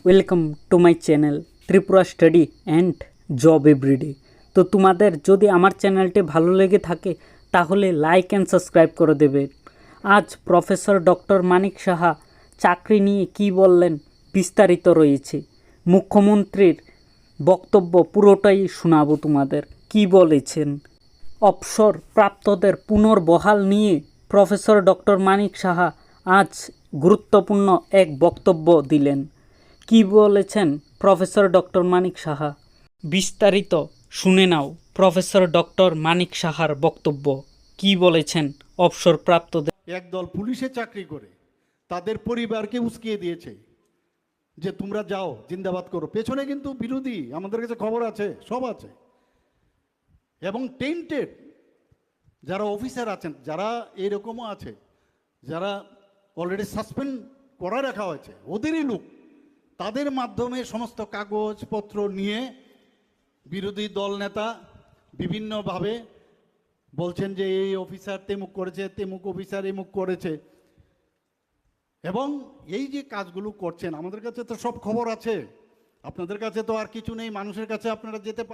Welcome to my channel Tripura study and job everyday. তো তোমাদের যদি আমার চ্যানেলটি ভালো লেগে থাকে তাহলে লাইক অ্যান্ড সাবস্ক্রাইব করে দেবে। আজ প্রফেসর ডক্টর মানিক সাহা চাকরি নিয়ে কি বললেন বিস্তারিত রয়েছে। মুখ্যমন্ত্রীর বক্তব্য পুরোটাই শোনাবো তোমাদের। কি বলেছেন অবসর প্রাপ্তদের পুনর্বহাল নিয়ে প্রফেসর ডক্টর মানিক সাহা আজ গুরুত্বপূর্ণ এক বক্তব্য দিলেন। কি বলেছেন প্রফেসর ডক্টর মানিক সাহা, বিস্তারিত শুনে নাও। প্রফেসর ডক্টর মানিক সাহার বক্তব্য কি বলেছেন অবসরপ্রাপ্তদের। একদল পুলিশে চাকরি করে তাদের পরিবারকে উস্কিয়ে দিয়েছে যে তোমরা যাও জিন্দাবাদ করো, পেছনে কিন্তু বিরোধী, আমাদের কাছে খবর আছে, সব আছে। এবং টেন্টেড যারা অফিসার আছেন, যারা এরকমও আছে, যারা অলরেডি সাসপেন্ড করা রাখা হয়েছে, ওদেরই লোক, তাদের মাধ্যমে সমস্ত কাগজপত্র নিয়ে বিরোধী দল নেতা বিভিন্নভাবে বলছেন যে এই অফিসার তেমুক করেছে, তেমুক অফিসার এমুক করেছে। এবং এই যে কাজগুলো করছেন, আমাদের কাছে তো সব খবর আছে, আপনাদের কাছে তো আর কিছু নেই, মানুষের কাছে আপনারা যেতে পারেন।